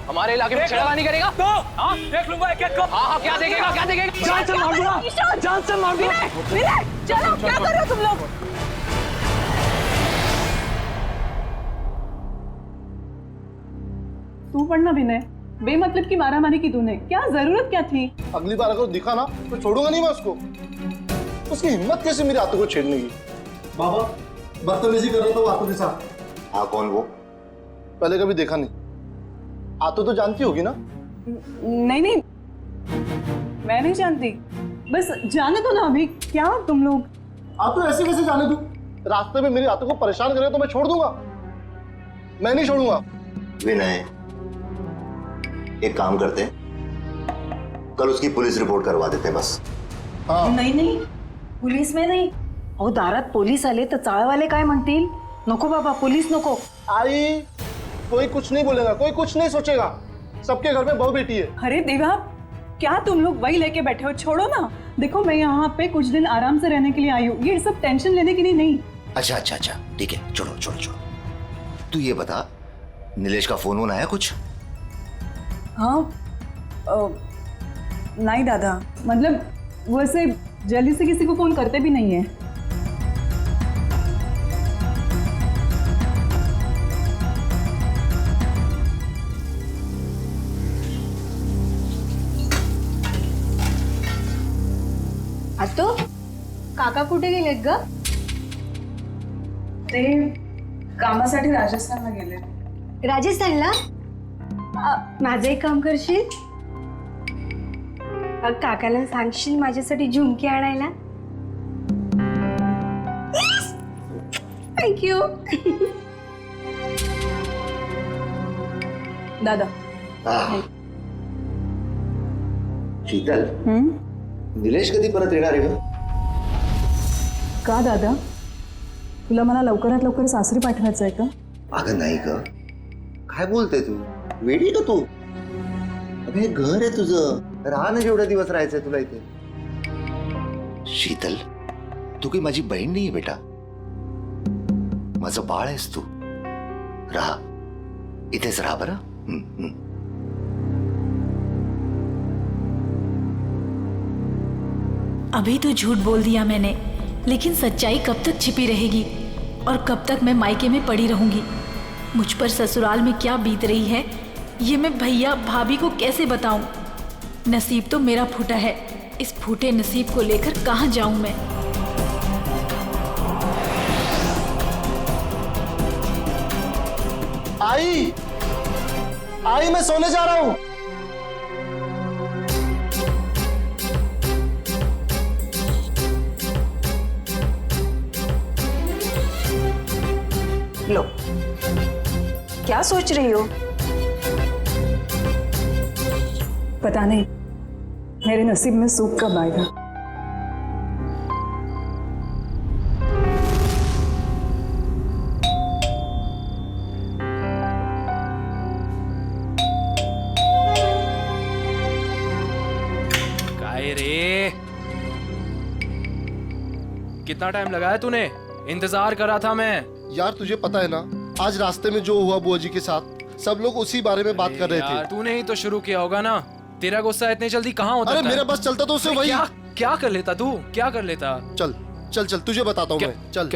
हमारे इलाके में छेड़खानी करेगा तो हाँ देख लूंगा एक एक को। हाँ क्या देखेगा क्या देखेगा? जान से मार दूंगा, जान से मार दूंगा। विनय चलो, क्या कर रहे हो तुम लोग? तू पढ़ना विनय, बेमतलब की मारामारी की तूने, क्या जरूरत क्या थी? अगली बार अगर दिखा ना तो छोड़ूंगा नहीं मैं उसको। उसकी हिम्मत कैसे मेरी आतों को छेड़ने की? बाबा बदतमीजी कर रहा था वो आतों के साथ। हाँ कौन वो? पहले कभी देखा नहीं। आतों तो जानती होगी ना? नहीं नहीं, मैं नहीं जानती, बस जाने दो ना अभी। क्या तुम लोग? आतों ऐसे कैसे जाने दूं? रास्ते में मेरी आतों को परेशान करे तो मैं छोड़ दूंगा? मैं नहीं छोड़ूंगा। विनय, एक काम करते हैं, कल उसकी पुलिस रिपोर्ट करवा देते हैं बस। हाँ नाही नाही, पोलीस में नाही. अहो दारात पोलीस आले तर चाळवाले काय म्हणतील? नको बाबा, पोलीस नको. आई, कोई कुछ नहीं बोलेगा, कोई कुछ नहीं सोचेगा। सबके घर में बहू बेटी है। अरे देवा, क्या तुम लोग वही लेके बैठे हो? छोड़ो ना। देखो मैं यहाँ पे कुछ दिन आराम से रहने के लिए आई हूँ, ये सब टेंशन लेने के लिए नहीं। अच्छा अच्छा अच्छा ठीक है, छोड़ो छोड़ो छोड़ो। तू ये बता, नीलेश का फोन आया कुछ? हाँ नहीं दादा, मतलब वो ऐसे जल्दी से किसी को फोन करते भी नहीं है। आतो काका कुठे गेलेत ग? ते कामासाठी राजस्थानला गेले। राजस्थानला? माझं एक काम करशील? काकाला सांगशील माझ्यासाठी झुमकी आणायला? थँक्यू. दादा शीतल, निलेश कधी परत येणार आहे ग? का दादा, तुला मला लवकरात लवकर सासरी पाठवायचं आहे का? अगं नाही ग, काय बोलते तू? वेडी का तू? अबे हे घर आहे तुझं, राहा ना जेवढे दिवस राहायचंय तुला इथे. शीतल, तू काही माझी बहीण नाहीये बेटा, माझं बाळ आहेस तू. राहा, इथेच राहा बरं. अभी तो झूठ बोल दिया मैंने, लेकिन सच्चाई कब तक छिपी रहेगी और कब तक मैं मायके में पड़ी रहूंगी? मुझ पर ससुराल में क्या बीत रही है ये मैं भैया भाभी को कैसे बताऊं? नसीब तो मेरा फूटा है, इस फूटे नसीब को लेकर कहां जाऊं मैं? आई, आई मैं सोने जा रहा हूँ। लो, क्या सोच रही हो? पता नहीं मेरे नसीब में सुख कब आएगा। काय रे, कितना टाइम लगाया तूने? इंतजार कर रहा था मैं। यार तुझे पता है ना, आज रास्ते में जो हुआ बुआ जी के साथ, सब लोग उसी बारे में बात कर रहे थे। तूने ही तो शुरू किया होगा ना। तेरा गुस्सा इतनी जल्दी कहाँ होता अरे है? मेरा बस चलता तो उसे वही। क्या क्या कर लेता तू? क्या कर लेता? चल चल चल, तुझे बताता हूँ मैं। चल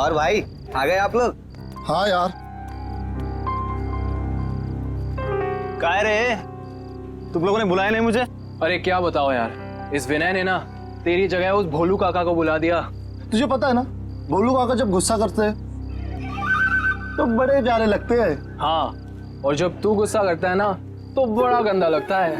और भाई आ गए आप लोग? हाँ यार। काय रे, तुम लोगों ने बुलाया नहीं मुझे? अरे क्या बताओ यार, इस विनय ने ना तेरी जगह उस भोलू काका को बुला दिया। तुझे पता है ना, भोलू काका जब गुस्सा करते हैं तो बड़े प्यारे लगते हैं। हाँ, और जब तू गुस्सा करता है ना तो बड़ा गंदा लगता है।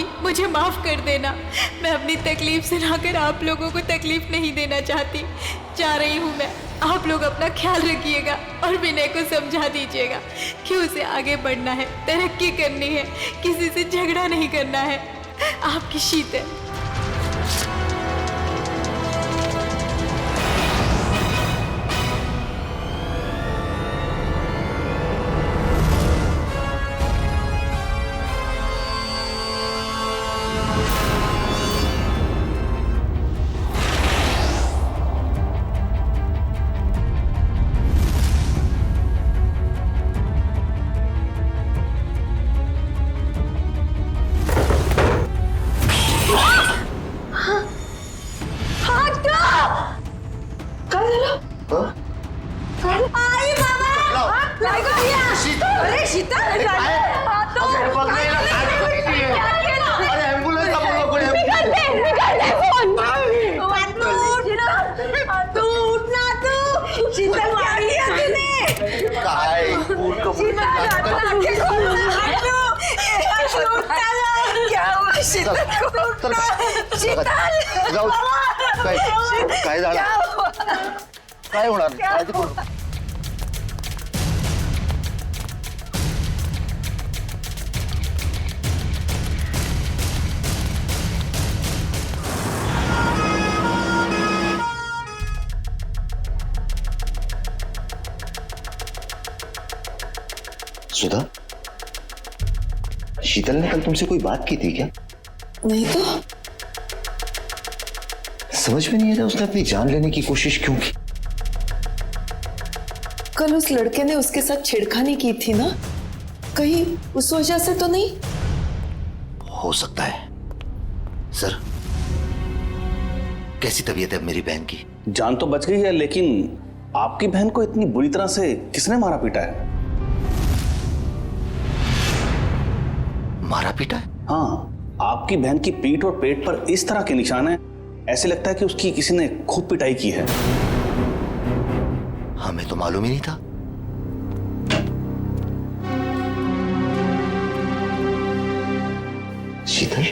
भाभी मुझे माफ कर देना। मैं अपनी तकलीफ सुनाकर आप लोगों को तकलीफ नहीं देना चाहती। जा रही हूँ मैं। आप लोग अपना ख्याल रखिएगा और विनय को समझा दीजिएगा कि उसे आगे बढ़ना है, तरक्की करनी है, किसी से झगड़ा नहीं करना है। आपकी शीतल। काय झालं काय होणार काळजी करू नका. सुधा, शीतल ने कल तुमसे कोई बात की थी क्या? नहीं तो समझ में नहीं आ रहा उसने अपनी जान लेने की कोशिश क्यों की? कल उस लड़के ने उसके साथ छेड़खानी की थी ना, कहीं उस वजह से तो नहीं? हो सकता है। सर, कैसी तबीयत है मेरी बहन की? जान तो बच गई है, लेकिन आपकी बहन को इतनी बुरी तरह से किसने मारा पीटा है? मारा पीटा है? हाँ, आपकी बहन की पीठ और पेट पर इस तरह के निशान हैं, ऐसे लगता है कि उसकी किसी ने खूब पिटाई की है। हमें तो मालूम ही नहीं था। शीतल,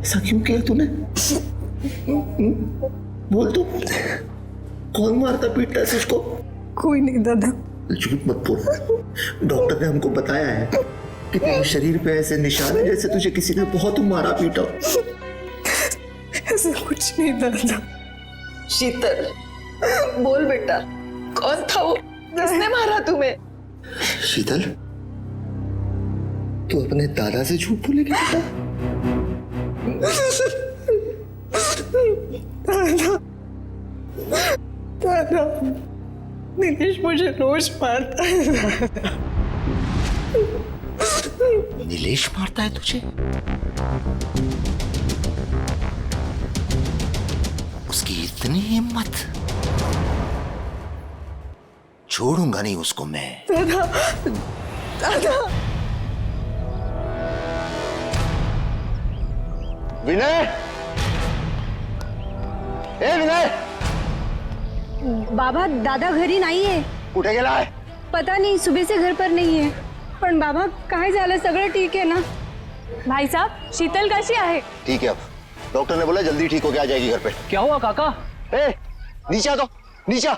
ऐसा क्यों किया तूने? बोल तो, कौन मारता पीटता है उसको? कोई नहीं दादा। झूठ मत बोल। डॉक्टर ने हमको बताया है कि तेरे शरीर पे ऐसे निशान है जैसे तुझे किसी ने बहुत मारा पीटा। ऐसा कुछ नहीं दादा। शीतल, बोल बेटा, कौन था वो? किसने मारा तुम्हें? शीतल, तू अपने दादा से झूठ बोलेगी बेटा? दादा, नीलेश मुझे रोज मारता है। नीलेश मारता है तुझे? उसकी इतनी हिम्मत? छोड़ूंगा नहीं उसको मैं। दादा, दादा। विनय, ए विनय, बाबा दादा घरी नाहीये. कुठे गेलाय? पता नहीं, सुबह से घर पर नहीं है. पण बाबा काय झालं? सगळं ठीक है ना? भाई साहब, शीतल कैसी है? ठीक है, अब डॉक्टर ने बोला जल्दी ठीक होके आ जाएगी घर पे। क्या हुआ काका? ए, नीचे आ, तो नीचे आ।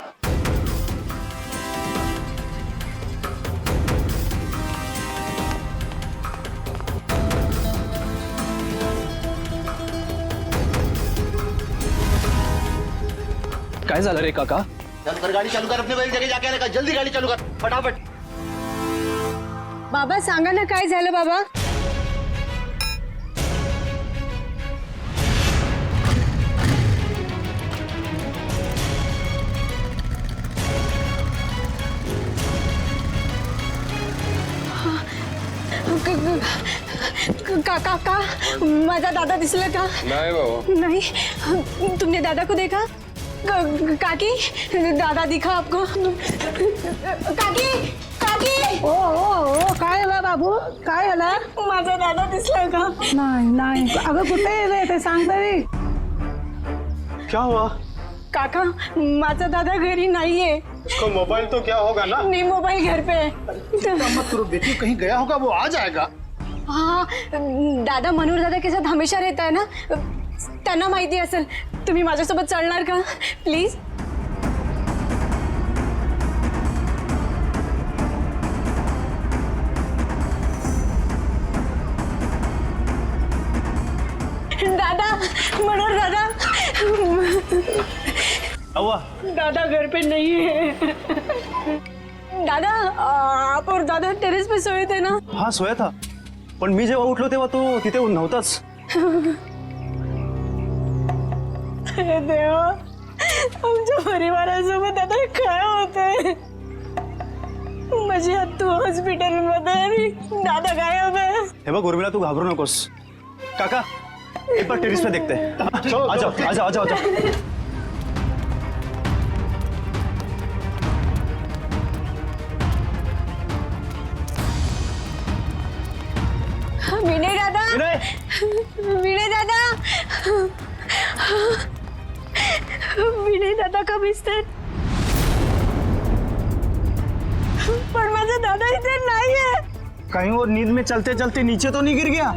काय झालं रे काका? चल कर, गाड़ी चालू कर, अपने वही जगह जाके आने, जल्दी गाड़ी चालू कर फटाफट। बाबा सांगा ना काय झालं बाबा? काका, माझा दादा दिसला का? नहीं बाबा। नहीं, तुमने दादा को देखा? काकी, दादा दिखा आपको? काकी, काकी! ओ ओ ओ, काय झालं बाबू? काय झालं? माझा दादा दिसला का? नाही नाही, अगं कुठे आहे ते सांग तरी. क्या हुआ? काका, माझा दादा घरी नाहीये. उसका मोबाइल तो क्या होगा ना। नहीं, मोबाइल घर पे है. मत करो बेटी, कहीं गया होगा, वो आ जाएगा. हाँ, दादा मनोहर दादा के साथ हमेशा रहता है ना, त्यांना माहिती असेल. तुम्ही माझ्यासोबत चालणार का प्लीज? दादा, मनोहर दादा. अव्वा, दादा घर पे नहीं है. दादा, आप और दादा टेरेस पे सोए थे ना? हा सोया था, पण मी जेव्हा उठलो तेव्हा तो तिथे नव्हताच. अरे देवा, आमच्या परिवारासोबत आता काय होतंय? माझी आत्तू हॉस्पिटलमध्ये आणि दादा गायब आहे. हे बघ उर्मिला, तू घाबरू नकोस. काका, एक बार टेरिस पे देखते हैं. आ जाओ, आ जाओ, आ जाओ, आ जाओ. विनय दादा, विनय दादा, विनय दादा कब दिसतात? पण माझा दादा इथे नाहीये. कहीं वो नींद में चलते चलते नीचे तो नहीं गिर गया?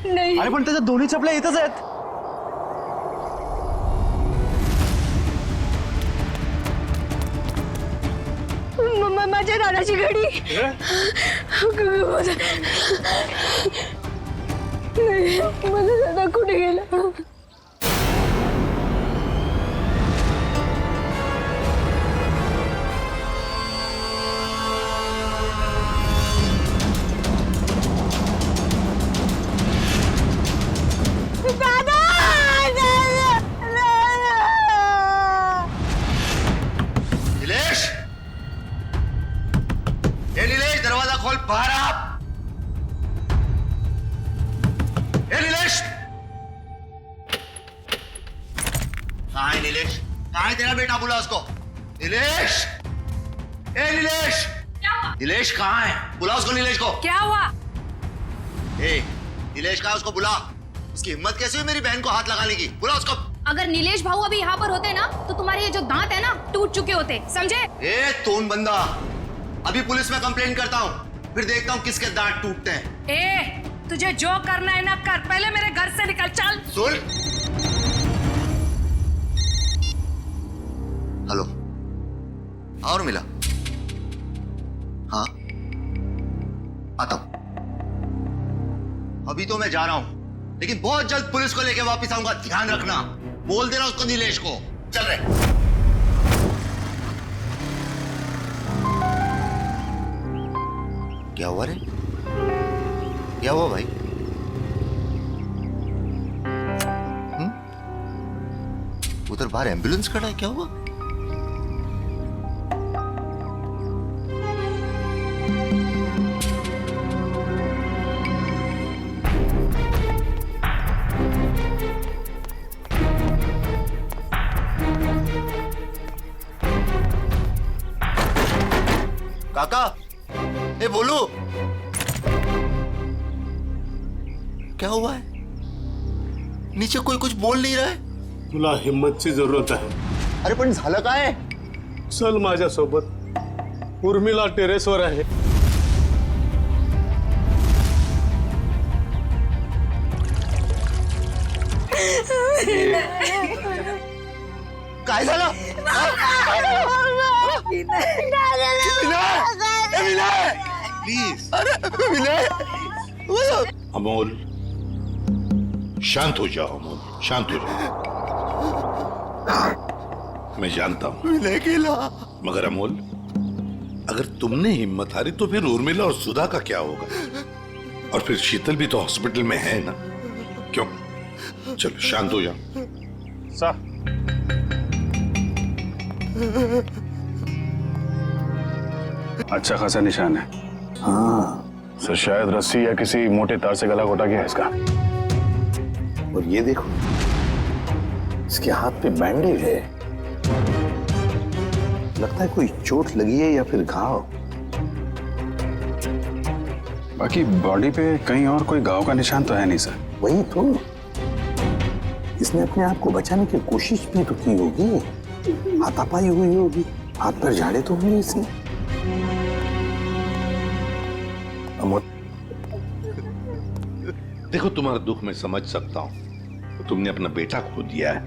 नाही. अरे पण त्याच्या दोन्ही चपल्या इथंच आहेत. माझ्या दादाची घडी. नाही, माझा दादा कुठे गेला? नीलेश, ए नीलेश, दरवाजा खोल, बाहर आ. ए नीलेश, कहाँ है नीलेश? कहाँ है तेरा बेटा? बुला उसको. नीलेश, ए नीलेश, नीलेश कहाँ है? बुला उसको, नीलेश को. क्या हुआ? ए नीलेश कहाँ है? उसको बुला. उसकी हिम्मत कैसे हुई मेरी बहन को हाथ लगाने की? बुला उसको. अगर नीलेश भाऊ अभी यहाँ पर होते ना तो तुम्हारे ये जो दांत है ना टूट चुके होते, समझे? ए तोन बंदा, अभी पुलिस में कंप्लेंट करता हूँ, फिर देखता हूँ किसके दांत टूटते हैं. ए, तुझे जो करना है ना कर, पहले मेरे घर से निकल. चल. सुन. हेलो, और मिला? हाँ, आता हूं. अभी तो मैं जा रहा हूं, लेकिन बहुत जल्द पुलिस को लेके वापस आऊंगा. ध्यान रखना. बोल देना उसको, नीलेश को. चल रहे. क्या हुआ रे? क्या हुआ भाई? उधर बाहर एम्बुलेंस खड़ा है, क्या हुआ? काका, ए बोलू, क्या हुआ है? नीचे कोई कुछ बोल नहीं रहा है. तुला हिम्मतची जरूरत आहे. अरे पण झालं काय? चल माझ्यासोबत. उर्मिला टेरेसवर आहे. काय झालं? प्लीज. अरे विनय. अमोल, शांत हो जाओ. अमोल, शांत हो जाओ. मैं जानता हूं विनय केला. मगर अमोल, अगर तुमने हिम्मत हारी तो फिर उर्मिला और सुधा का क्या होगा? और फिर शीतल भी तो हॉस्पिटल में है ना. क्यों? चलो शांत हो जाओ. सा अच्छा खासा निशान है. हाँ, सर शायद रस्सी या किसी मोटे तार से गला घोटा गया है इसका. और ये देखो, इसके हाथ पे बैंडेज है. लगता है कोई चोट लगी है या फिर घाव. बाकी बॉडी पे कहीं और कोई घाव का निशान तो है नहीं सर. वही तो, इसने अपने आप को बचाने की कोशिश भी तो की होगी. हाथापाई हुई होगी. हाथ पैर झाड़े तो नहीं इसने। अमर, देखो तुम्हारा दुख मैं समझ सकता हूं। तुमने अपना बेटा खो दिया है,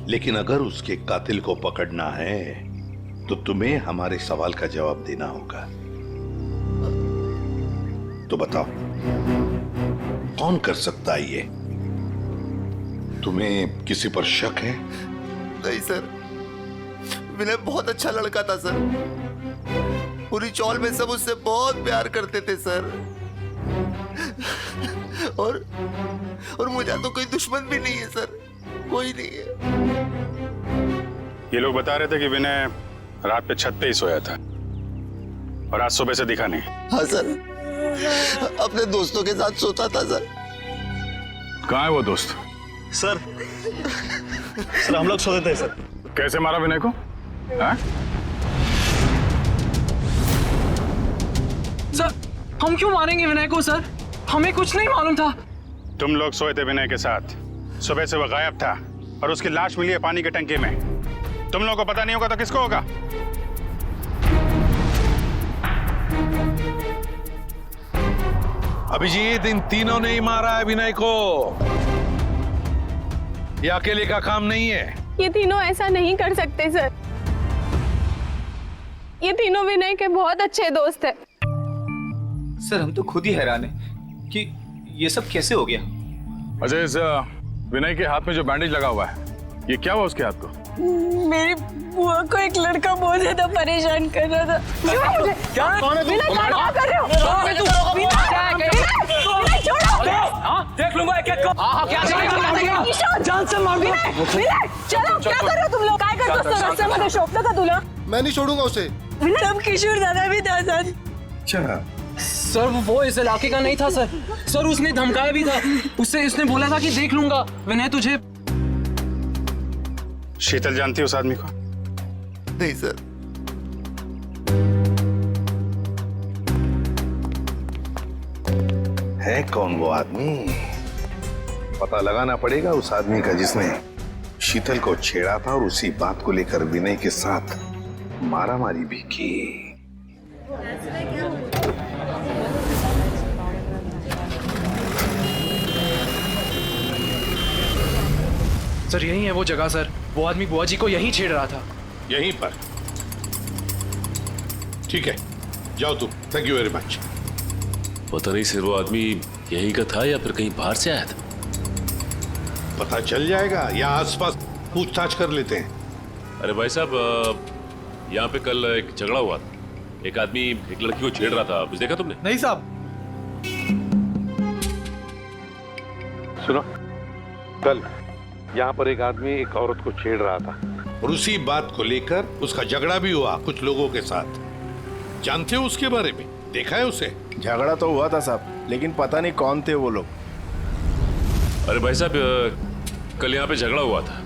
लेकिन अगर उसके कातिल को पकड़ना है तो तुम्हें हमारे सवाल का जवाब देना होगा। तो बताओ, कौन कर सकता है ये? तुम्हें किसी पर शक है? नहीं सर, विनय बहुत अच्छा लड़का था सर। पूरी चौल में सब उससे बहुत प्यार करते थे सर। और मुझे तो कोई दुश्मन भी नहीं है सर, कोई नहीं है। ये लोग बता रहे थे कि विनय रात पे छत पे ही सोया था और आज सुबह से दिखा नहीं। हाँ सर, अपने दोस्तों के साथ सोता था सर। कहाँ है वो दोस्त? सर हम लोग सोते थे सर। कैसे मारा विनय को? हाँ? सर, हम क्यों मारेंगे विनय को सर? हमें कुछ नहीं मालूम था। तुम लोग सोए थे विनय के साथ। सुबह से वो गायब था और उसकी लाश मिली है पानी के टंकी में। तुम लोगों को पता नहीं होगा तो किसको होगा? अभिजीत, इन तीनों ने ही मारा है विनय को। ये अकेले का काम नहीं है। ये तीनों ऐसा नहीं कर सकते सर। ये तीनों विनय के बहुत अच्छे दोस्त हैं। सर हम तो खुद ही हैरान हैं कि ये सब कैसे हो गया। अजय, इस विनय के हाथ में जो बैंडेज लगा हुआ है, ये क्या हुआ उसके हाथ को? मेरी बुआ को एक लड़का बहुत ज्यादा परेशान कर रहा था। क्या? कौन है तू? क्या कर रहे हो? देख लूंगा एक-एक को। क्या जान से मार दूं? चलो, क्या कर रहे हो तुम लोग? काय करतो रस्ते मध्ये शोभतं का तुला? मैं नहीं छोड़ूंगा उसे। तब किशोर दादा भी था सर। अच्छा सर, वो इस इलाके का नहीं था सर। सर, उसने धमकाया भी था। उसने बोला था कि देख लूंगा विनय तुझे। शीतल जानती है उस आदमी को? नहीं सर। है कौन वो आदमी? पता लगाना पड़ेगा उस आदमी का जिसने शीतल को छेड़ा था और उसी बात को लेकर विनय के साथ मारामारी भी की। सर, यही है वो जगह सर। वो आदमी बुआ जी को यहीं छेड़ रहा था। यहीं पर? ठीक है, जाओ तुम। Thank you very much. पता नहीं सर, वो आदमी यहीं का था या फिर कहीं बाहर से आया था। पता चल जाएगा, या आसपास पूछताछ कर लेते हैं। अरे भाई साहब, यहाँ पे कल एक झगड़ा हुआ था। एक आदमी एक लड़की को छेड़ रहा था, कुछ देखा तुमने? नहीं साहब। सुनो, कल यहाँ पर एक आदमी एक औरत को छेड़ रहा था और उसी बात को लेकर उसका झगड़ा भी हुआ कुछ लोगों के साथ। जानते हो उसके बारे में? देखा है उसे? झगड़ा तो हुआ था साहब, लेकिन पता नहीं कौन थे वो लोग। अरे भाई साहब, कल यहाँ पे झगड़ा हुआ था।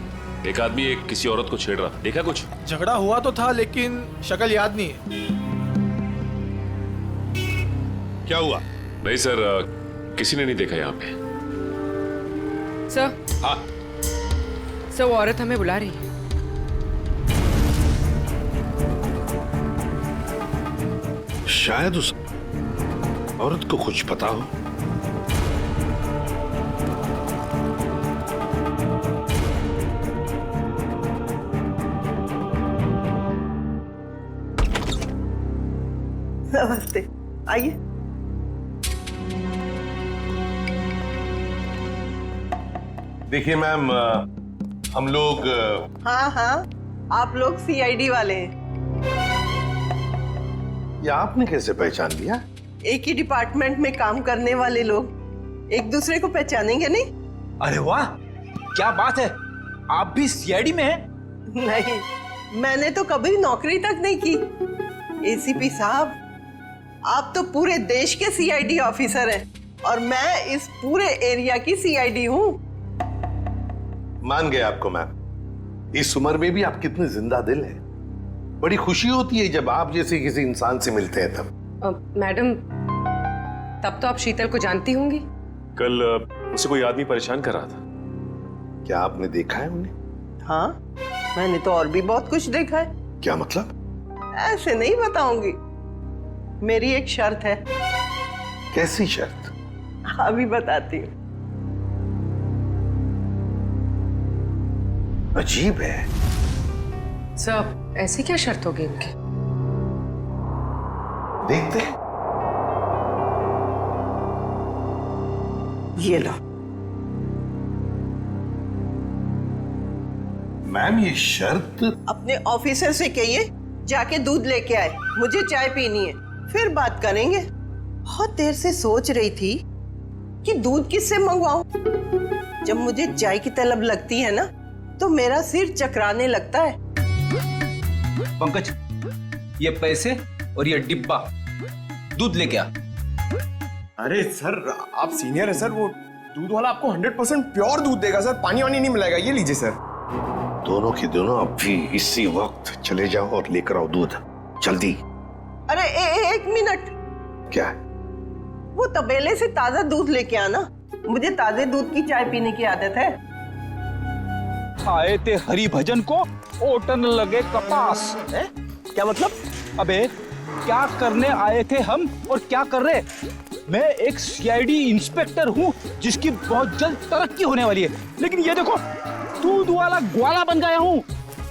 एक आदमी एक किसी औरत को छेड़ रहा था, देखा कुछ? झगड़ा हुआ तो था लेकिन शक्ल याद नहीं है। क्या हुआ? नहीं सर, किसी ने नहीं देखा यहाँ पे। सर। हाँ सर, वो औरत हमें बुला रही है। शायद उस औरत को कुछ पता हो। नमस्ते, आइए। देखिए मैम, हम लोग हाँ हाँ, आप लोग सीआईडी वाले हैं। ये आपने कैसे पहचान लिया? एक ही डिपार्टमेंट में काम करने वाले लोग एक दूसरे को पहचानेंगे नहीं? अरे वाह, क्या बात है, आप भी सीआईडी में हैं? नहीं, मैंने तो कभी नौकरी तक नहीं की। एसीपी साहब, आप तो पूरे देश के सीआईडी ऑफिसर हैं और मैं इस पूरे एरिया की सीआईडी हूँ। मान गए आपको मैम। इस उम्र में भी आप कितने जिंदा दिल हैं। बड़ी खुशी होती है जब आप जैसे किसी इंसान से मिलते हैं तब। मैडम, तब तो आप शीतल को जानती होंगी। कल उसे कोई आदमी परेशान कर रहा था। क्या आपने देखा है उन्हें? हाँ, मैंने तो और भी बहुत कुछ देखा है। क्या मतलब? ऐसे नहीं बताऊंगी, मेरी एक शर्त है। कैसी शर्त? अभी बताती हूँ। अजीब है। सब ऐसी क्या शर्त होगी इनकी? देखते हैं। ये लो। मैम ये शर्त? अपने ऑफिसर से कहिए जाके दूध लेके आए, मुझे चाय पीनी है, फिर बात करेंगे। बहुत देर से सोच रही थी कि दूध किससे मंगवाऊं। जब मुझे चाय की तलब लगती है ना तो मेरा सिर चकराने लगता है। पंकज, ये पैसे और ये डिब्बा दूध लेके आ। अरे सर, आप सीनियर है सर, वो दूध वाला आपको 100% प्योर दूध देगा सर, पानी वानी नहीं मिलेगा। ये लीजिए सर। दोनों के दोनों अभी इसी वक्त चले जाओ और लेकर आओ दूध, जल्दी। अरे एक मिनट। क्या? वो तबेले से ताजा दूध लेके आना, मुझे ताजे दूध की चाय पीने की आदत है। आए थे हरि भजन को, ओटन लगे कपास। क्या मतलब? अबे क्या करने आए थे हम और क्या कर रहे? मैं एक सीआईडी इंस्पेक्टर हूँ जिसकी बहुत जल्द तरक्की होने वाली है, लेकिन ये देखो दूध वाला ग्वाला बन गया हूँ।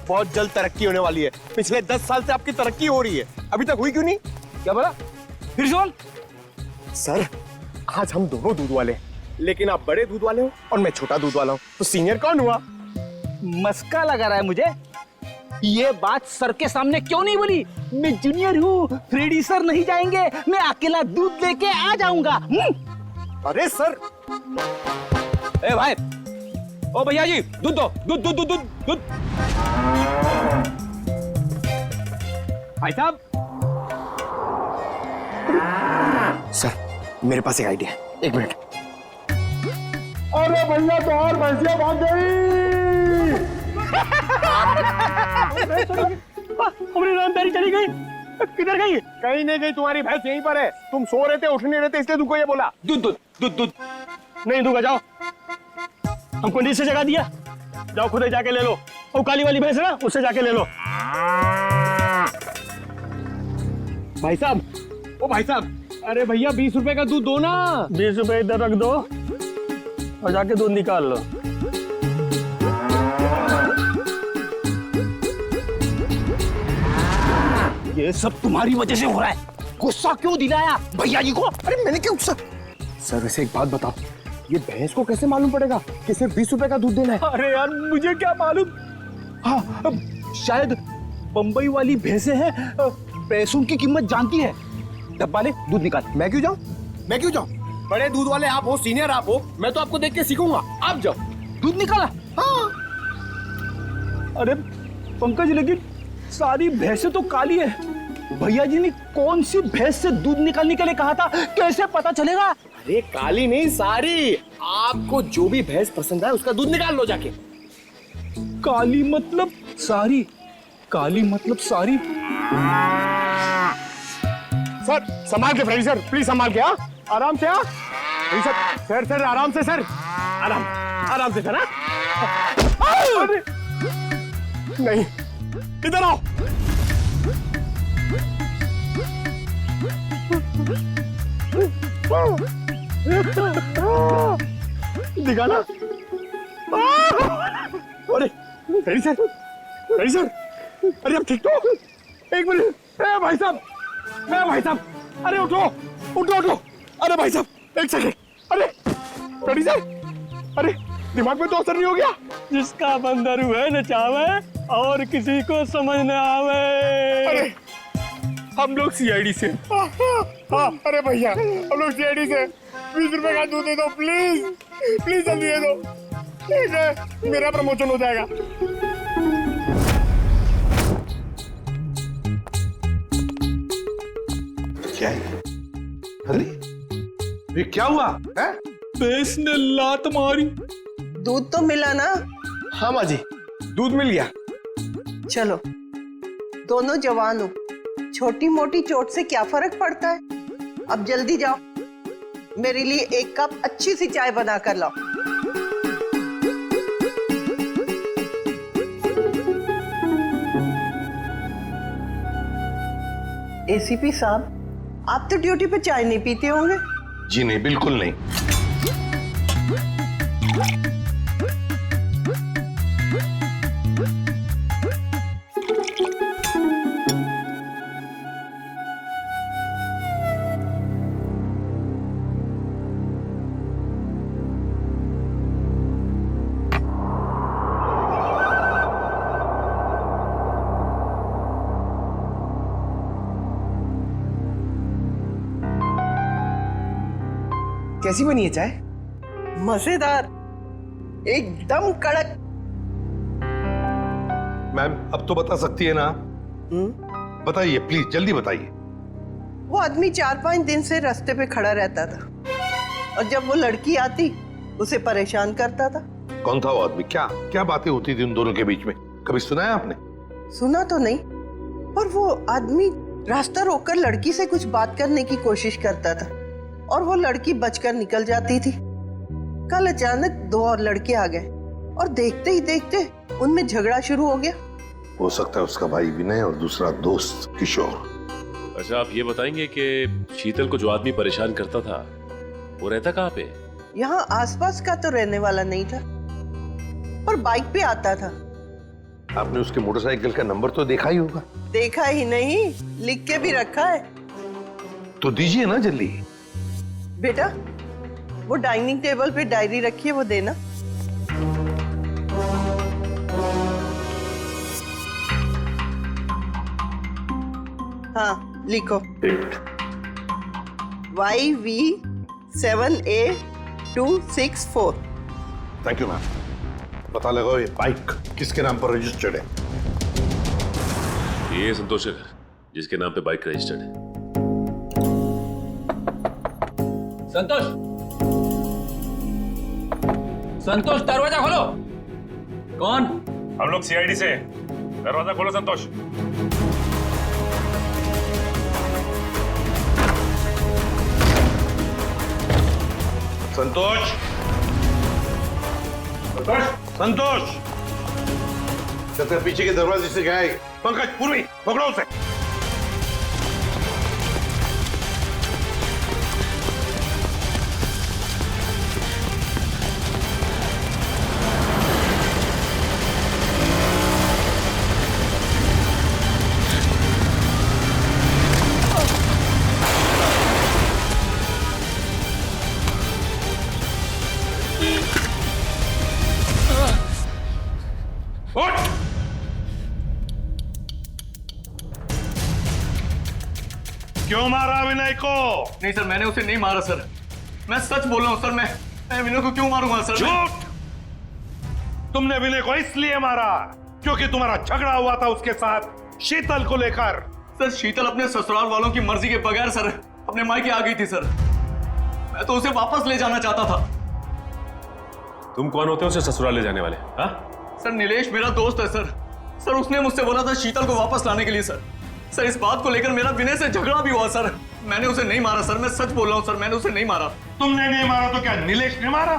बहुत जल्द तरक्की होने वाली है। पिछले 10 साल से आपकी तरक्की हो रही है, अभी तक हुई क्यों नहीं? क्या बोला? फिर से बोल। सर, आज हम दोनों दूध वाले हैं, लेकिन आप बड़े दूध वाले हो और मैं छोटा दूध वाला हूँ, तो सीनियर कौन हुआ? मस्का लगा रहा है मुझे। ये बात सर के सामने क्यों नहीं बोली? मैं जूनियर हूँ, फ्रेडी सर नहीं जाएंगे, मैं अकेला दूध लेके आ जाऊंगा। अरे सर। ए भाई, ओ भैया जी, दूध दो, दूध दूध दूध दूध दूध। भाई साहब। सर, मेरे पास एक आइडिया है, 1 मिनट। अरे भैया तो और भैंसिया भाग गई। हमारी रामदारी चली गई। किधर गई? कहीं नहीं गई, तुम्हारी भैंस यहीं पर है। तुम सो रहे थे, उठ नहीं रहे थे, इसलिए तुमको ये बोला। दूध दूध दूध दूध नहीं दूंगा, जाओ। हमको नीचे जगह दिया, जाओ खुद ही जाके ले लो। वो काली वाली भैंस है ना, उससे जाके ले लो। भाई साहब, ओ भाई साहब, अरे भैया 20 रुपए का दूध दो ना। 20 रुपए इधर रख दो और जाके दूध निकाल लो। ये सब तुम्हारी वजह से हो रहा है। गुस्सा क्यों दिलाया भैया जी को? अरे मैंने क्या गुस्सा? सर वैसे एक बात बताओ, ये भैंस को कैसे मालूम पड़ेगा कि सिर्फ 20 रुपए का दूध देना है? अरे यार मुझे क्या मालूम। हाँ, शायद बंबई वाली भैंसें हैं, पैसों की कीमत जानती है। डब्बा ले, दूध निकाल। मैं क्यों जाऊं? मैं क्यों जाऊं? बड़े दूध वाले आप हो, सीनियर आप हो, मैं तो आपको देख के सीखूंगा। आप जाओ। दूध निकाला? हाँ। अरे पंकज, लेकिन सारी भैंसें तो काली है। भैया जी ने कौन सी भैंस से दूध निकालने के लिए कहा था, कैसे पता चलेगा? अरे काली नहीं, सारी। आपको जो भी भैंस पसंद है उसका दूध निकाल लो जाके। काली मतलब सारी? काली मतलब सारी? सर संभाल के, फ्रेडी सर प्लीज संभाल के। हाँ, आराम से। हाँ सर, सर आराम से सर, आराम आराम से सर। अरे नहीं, इधर आओ। दिखाना। अरे फ्रेडी सर, फ्रेडी सर, अरे आप ठीक तो? 1 मिनट। भाई साहब, भाई साहब, अरे उठो उठो उठो। अरे भाई साहब 1 सेकंड। अरे फ्रेडी सर, अरे दिमाग में तो असर नहीं हो गया? जिसका बंदर हुए न चावे और किसी को समझ न आवे। अरे हम लोग सीआईडी से। हाँ, अरे भैया हम लोग सीआईडी से। 20 रुपए का दूध दे दो प्लीज, प्लीज जल्दी दे दो। ठीक है, मेरा प्रमोशन हो जाएगा। क्या है? अरे ये क्या हुआ है? भैंस ने लात मारी। दूध तो मिला ना? हाँ माँ जी, दूध मिल गया। चलो, दोनों जवान हो, छोटी मोटी चोट से क्या फर्क पड़ता है। अब जल्दी जाओ, मेरे लिए 1 कप अच्छी सी चाय बना कर लाओ। एसीपी साहब, आप तो ड्यूटी पे चाय नहीं पीते होंगे? जी नहीं, बिल्कुल नहीं। कैसी बनी है चाय? मजेदार, एकदम कड़क। मैम अब तो बता सकती है ना? बताइए प्लीज, जल्दी बताइए। वो आदमी 4-5 दिन से रास्ते पे खड़ा रहता था और जब वो लड़की आती उसे परेशान करता था। कौन था वो आदमी? क्या क्या बातें होती थी उन दोनों के बीच में? कभी सुना है आपने? सुना तो नहीं, पर वो आदमी रास्ता रोककर लड़की से कुछ बात करने की कोशिश करता था और वो लड़की बचकर निकल जाती थी। कल अचानक 2 और लड़के आ गए और देखते ही देखते उनमें झगड़ा शुरू हो गया। हो सकता है उसका भाई विनय और दूसरा दोस्त किशोर। अच्छा, आप ये बताएंगे कि शीतल को जो आदमी परेशान करता था वो रहता कहाँ पे? यहाँ आसपास का तो रहने वाला नहीं था, पर बाइक पे आता था। आपने उसके मोटरसाइकिल का नंबर तो देखा ही होगा। देखा ही नहीं, लिख के भी रखा है। तो दीजिए ना जल्दी। बेटा, वो डाइनिंग टेबल पे डायरी रखी है, वो देना। हाँ, लिखो। YV7A264। Thank you ma'am. पता लगाओ ये बाइक किसके नाम पर रजिस्टर्ड है। ये संतोष का घर, जिसके नाम पे बाइक रजिस्टर्ड है। संतोष, संतोष दरवाजा खोलो। कौन? हम लोग सीआईडी से। दरवाजा खोलो संतोष। संतोष, संतोष, संतोष। चलते पीछे के दरवाजे से गए। पंकज, पूर्वी, पकड़ो उसे। क्यों मारा विनय को? नहीं सर, मैंने उसे नहीं मारा सर। मैं सच बोल रहा हूँ सर। मैं विनय को क्यों मारूंगा सर? झूठ! तुमने विनय को इसलिए मारा क्योंकि तुम्हारा झगड़ा हुआ था उसके साथ शीतल को लेकर। सर, शीतल अपने ससुराल वालों की मर्जी के बगैर सर अपने मायके आ गई थी सर। मैं तो उसे वापस ले जाना चाहता था। तुम कौन होते हो उसे ससुराल ले जाने वाले? हाँ सर, नीलेश मेरा दोस्त है सर। सर, उसने मुझसे बोला था शीतल को वापस लाने के लिए सर। सर, इस बात को लेकर मेरा विनय से झगड़ा भी हुआ सर। मैंने उसे नहीं मारा सर, मैं सच बोल रहा हूँ सर, मैंने उसे नहीं मारा। तुमने नहीं मारा तो क्या नीलेश ने मारा?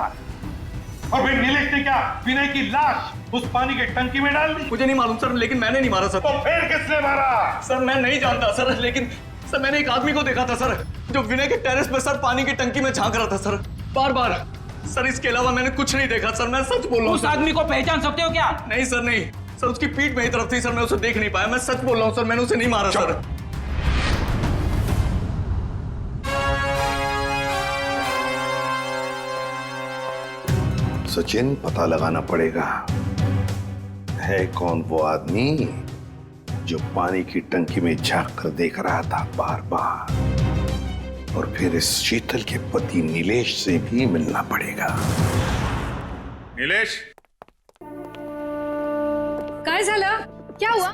और फिर नीलेश ने क्या विनय की लाश उस पानी के टंकी में डाल दी? मुझे नहीं मालूम सर, लेकिन मैंने नहीं मारा सर। तो फिर किसने मारा? सर, मैं नहीं जानता सर, लेकिन सर मैंने एक आदमी को देखा था सर, जो विनय के टेरेस पे सर पानी की टंकी में झांक रहा था सर, बार बार। सर, इसके अलावा मैंने कुछ नहीं देखा सर, मैं सच बोल रहा हूँ। उस आदमी को पहचान सकते हो क्या? नहीं सर, नहीं सर, उसकी पीठ मेरी तरफ थी सर, मैं उसे देख नहीं पाया। मैं सच बोल रहा हूँ सर, मैंने उसे नहीं मारा सर। सचिन, पता लगाना पड़ेगा है कौन वो आदमी जो पानी की टंकी में झांक कर देख रहा था बार बार। और फिर इस शीतल के पति नीलेश से भी मिलना पड़ेगा। नीलेश, काय झालं? क्या हुआ?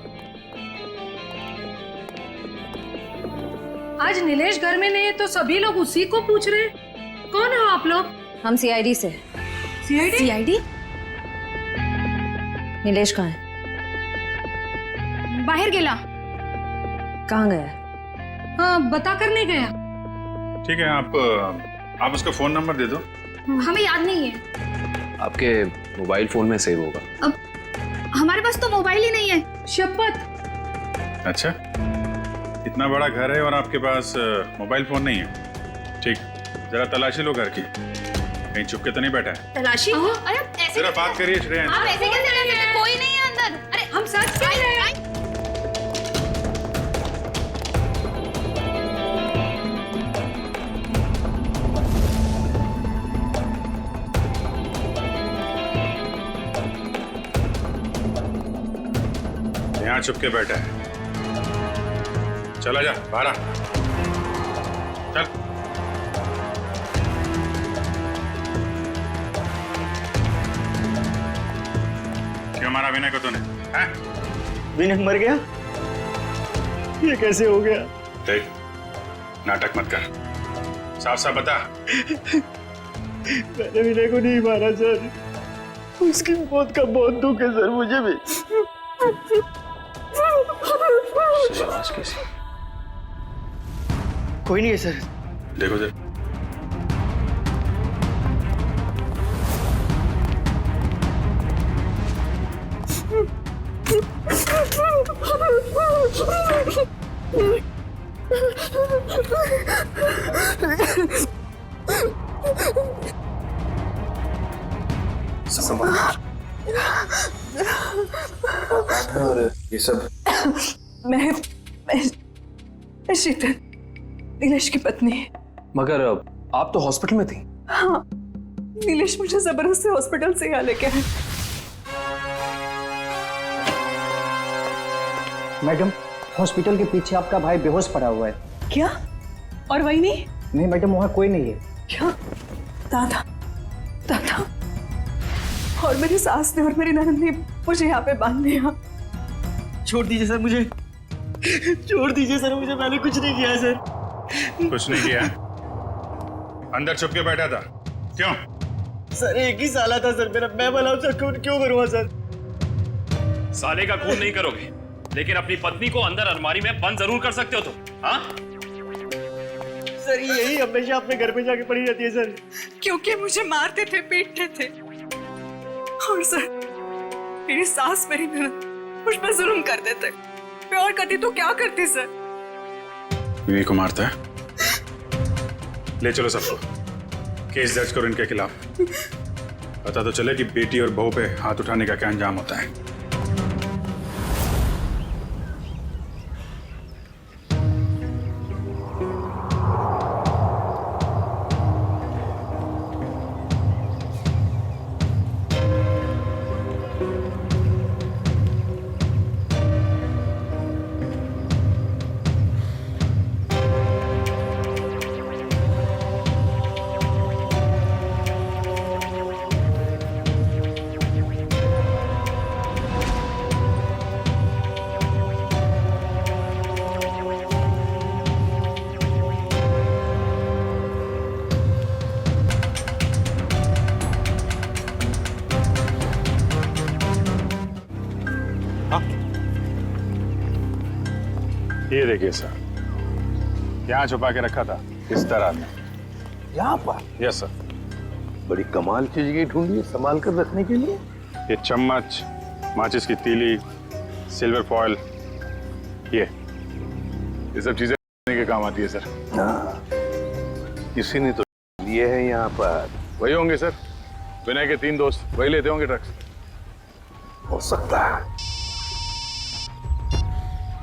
आज नीलेश घर में नहीं है तो सभी लोग उसी को पूछ रहे हैं। कौन हो आप लोग? हम सीआईडी से। सीआईडी? सीआईडी? नीलेश कहाँ है? बाहर गेला। कहाँ गया? हाँ, बता कर नहीं गया। ठीक है, आप उसका फोन नंबर दे दो। हमें याद नहीं है। आपके मोबाइल फोन में सेव होगा। अब हमारे पास तो मोबाइल ही नहीं है। शपथ। अच्छा, इतना बड़ा घर है और आपके पास मोबाइल फोन नहीं है। ठीक, जरा तलाशी लो घर की, कहीं छुप के तो नहीं बैठा है। तलाशी? अरे ऐसे जरा बात करिए श्रेया। आप ऐसे कैसे कर सकते हैं? कोई नहीं है अंदर। अरे हम सच कह रहे हैं। यहाँ छुप के बैठा है। चला जा बाहर आ। चल। क्यों मारा विनय को तूने? विनय मर गया? ये कैसे हो गया? देख, नाटक मत कर, साफ साफ बता। मैंने विनय को नहीं मारा सर, उसकी मौत का बहुत दुख है सर मुझे भी। कोई नहीं है सर। देखो सर, ये सब मैं शीतल, नीलेश की पत्नी। मगर आप तो हॉस्पिटल में थी। हाँ, नीलेश मुझे जबरदस्ती हॉस्पिटल से यहाँ लेके आए। मैडम, हॉस्पिटल के पीछे आपका भाई बेहोश पड़ा हुआ है। क्या? और वही नहीं? नहीं मैडम, वहाँ कोई नहीं है। क्या? दादा, दादा और मेरी सास ने और मेरी ननद ने मुझे यहाँ पे बांध दिया। छोड़ दीजिए सर मुझे, छोड़ दीजिए सर मुझे, मैंने कुछ नहीं किया सर। कुछ नहीं किया? अंदर छुप के बैठा था, क्यों? सर एक ही साला था सर मेरा, मैं भला उसका खून क्यों करूँगा सर? साले का खून नहीं करोगे, लेकिन अपनी पत्नी को अंदर अलमारी में बंद जरूर कर सकते हो तुम। हाँ? सर यही हमेशा अपने घर पे जाके पड़ी रहती है सर। क्योंकि मुझे मारते थे, पीटते थे। और सर मेरी सास, मेरी ननद मुझ पर जुल्म कर देते। मैं और करती तो क्या करती सर? विनय को मारता है? ले चलो सबको, केस दर्ज करो इनके खिलाफ। पता तो चले कि बेटी और बहू पे हाथ उठाने का क्या अंजाम होता है। ये देखिए सर, यहाँ छुपा के रखा था इस तरह में। यहाँ पर? Yes sir. बड़ी कमाल चीज की ढूंढी है संभाल कर रखने के लिए। ये चम्मच, माचिस की तीली, सिल्वर फॉयल, ये सब चीजें के काम आती है सर। हाँ, किसी ने तो लिए हैं यहाँ पर। वही होंगे सर, विनय के 3 दोस्त, वही लेते होंगे ड्रग्स। हो सकता है।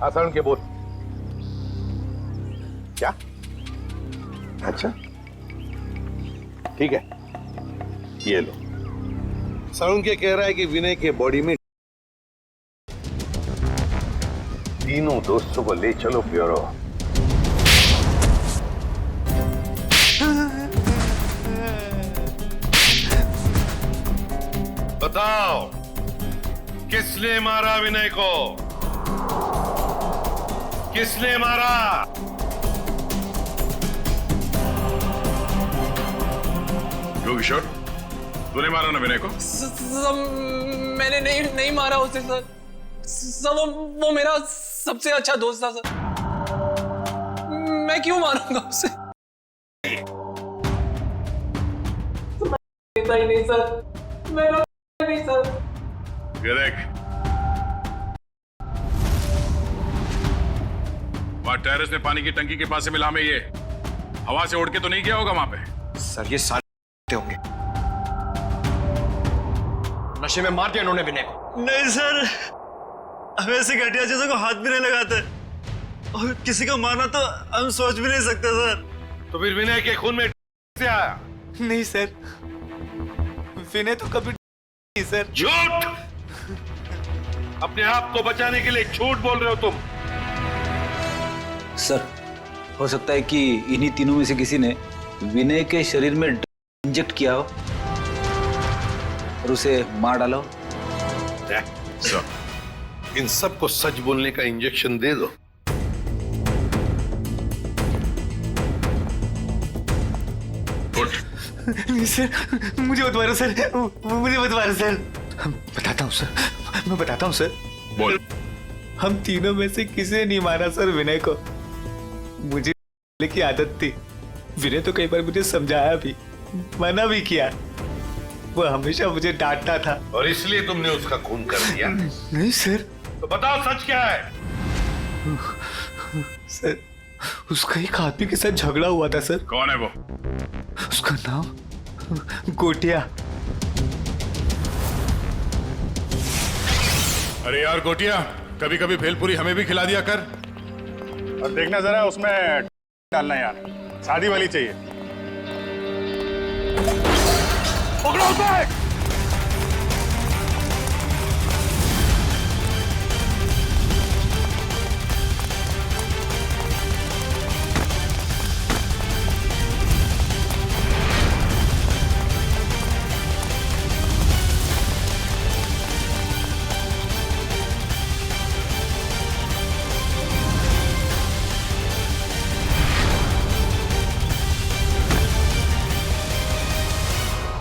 आसान के बोल। क्या? अच्छा ठीक है, ये लो। साउंड के कह रहा है कि विनय के बॉडी में तीनों दोस्तों को ले चलो ब्यूरो। बताओ, किसने मारा विनय को? किसने मारा? किशोर, तूने मारा ना विनय को? मैंने नहीं मारा उसे सर। सर वो मेरा सबसे अच्छा दोस्त था सर। मैं क्यों मारूंगा उसे? नहीं सर, मेरा नहीं सर। वहाँ टेरेस में पानी की टंकी के पास से मिला हमें ये। हवा से उड़ के तो नहीं गया होगा वहां पे? सर ये सारे होंगे, नशे में मार दिया उन्होंने विनय को। नहीं सर, हम ऐसे घटिया चीजों को हाथ भी नहीं लगाते और किसी को मारना तो हम सोच भी नहीं सकते सर। तो फिर विनय के खून में से आया? नहीं सर, विनय तो कभी नहीं सर। झूठ! अपने आप को बचाने के लिए झूठ बोल रहे हो तुम। सर, हो सकता है कि इन्हीं तीनों में से किसी ने विनय के शरीर में इंजेक्ट किया हो और उसे मार डाला हो। इन सबको सच बोलने का इंजेक्शन दे दो। नहीं सर, मुझे मत मारो सर, मुझे मत मारो सर। बताता हूँ सर, मैं बताता हूँ सर। बोल। हम तीनों में से किसी ने नहीं मारा सर विनय को। मुझे की आदत थी। विनय तो कई बार मुझे समझाया भी, मना भी किया। वो हमेशा मुझे डांटता था। और इसलिए तुमने उसका खून कर दिया? नहीं सर। तो बताओ सच क्या है? सर, उसका एक आदमी के साथ झगड़ा हुआ था सर। कौन है वो? उसका नाम गोटिया। अरे यार गोटिया, कभी कभी भेलपुरी हमें भी खिला दिया कर। और देखना जरा उसमें डालना यार, शादी वाली चाहिए। पकड़ो उसे!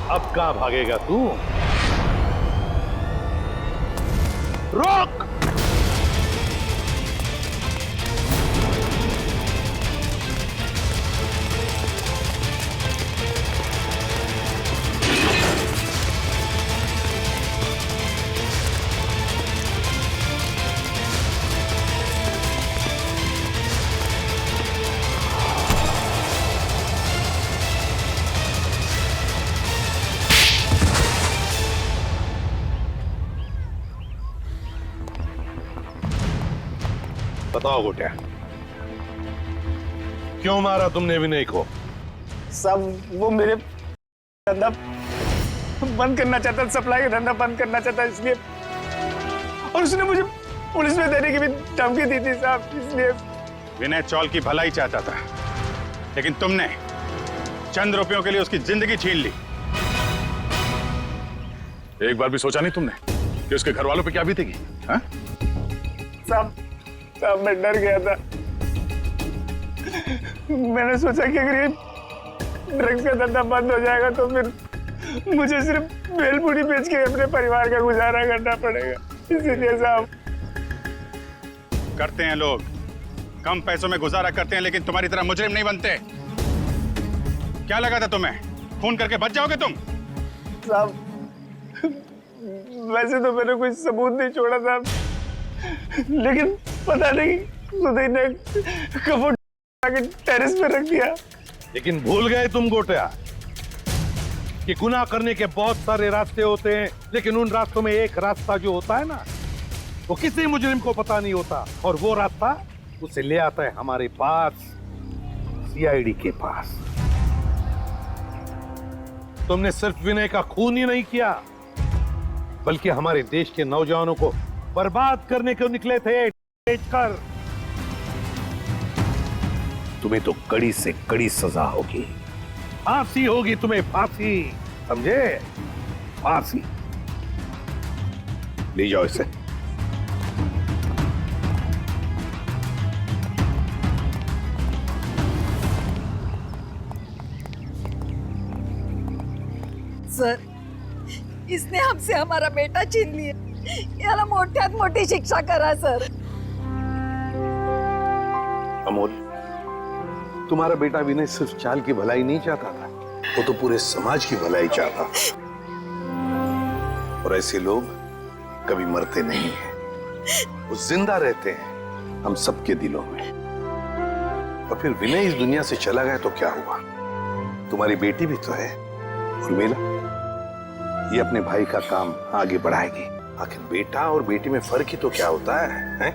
अब कहाँ भागेगा तू? रोक! बताओ गोटिया, क्यों मारा तुमने विनय को? सब वो मेरे धंधा बंद करना चाहता, सप्लाई का धंधा बंद करना चाहता, इसलिए। और उसने मुझे पुलिस में देने की भी धमकी दी थी साहब, इसलिए। विनय चौल की भलाई चाहता था, लेकिन तुमने चंद रुपयों के लिए उसकी जिंदगी छीन ली। एक बार भी सोचा नहीं तुमने कि उसके घर वालों पे क्या बीतेगी? हाँ? साहब मैं डर गया था। मैंने सोचा कि अगर ये ड्रग्स का धंधा बंद हो जाएगा तो फिर मुझे सिर्फ भेलपुरी बेच के अपने परिवार का गुजारा करना पड़ेगा, इसीलिए साहब। करते हैं लोग, कम पैसों में गुजारा करते हैं, लेकिन तुम्हारी तरह मुजरिम नहीं बनते। क्या लगा था तुम्हें खून करके बच जाओगे तुम? साहब वैसे तो मैंने कोई सबूत नहीं छोड़ा था, लेकिन पता नहीं सुधीर ने कपड़ के टेरेस पे रख दिया। लेकिन भूल गए तुम गोटिया कि गुनाह करने के बहुत सारे रास्ते होते हैं, लेकिन उन रास्तों में एक रास्ता जो होता है ना, वो किसी मुजरिम को पता नहीं होता, और वो रास्ता उसे ले आता है हमारे पास, सीआईडी के पास। तुमने सिर्फ विनय का खून ही नहीं किया, बल्कि हमारे देश के नौजवानों को बर्बाद करने को निकले थे। कर तुम्हें तो कड़ी से कड़ी सजा होगी, फांसी होगी तुम्हें, फांसी, समझे? फांसी। ले जाओ इसे। सर, इसने हमसे हमारा बेटा छीन लिया, याला मोठ्यात मोठी शिक्षा करा सर। अमोल, तुम्हारा बेटा विनय सिर्फ चाल की भलाई नहीं चाहता था, वो तो पूरे समाज की भलाई चाहता था। और ऐसे लोग कभी मरते नहीं हैं, वो जिंदा रहते हैं हम सबके दिलों में। और फिर विनय इस दुनिया से चला गया तो क्या हुआ? तुम्हारी बेटी भी तो है उर्मिला, ये अपने भाई का काम आगे बढ़ाएगी। आखिर बेटा और बेटी में फर्क ही तो क्या होता है?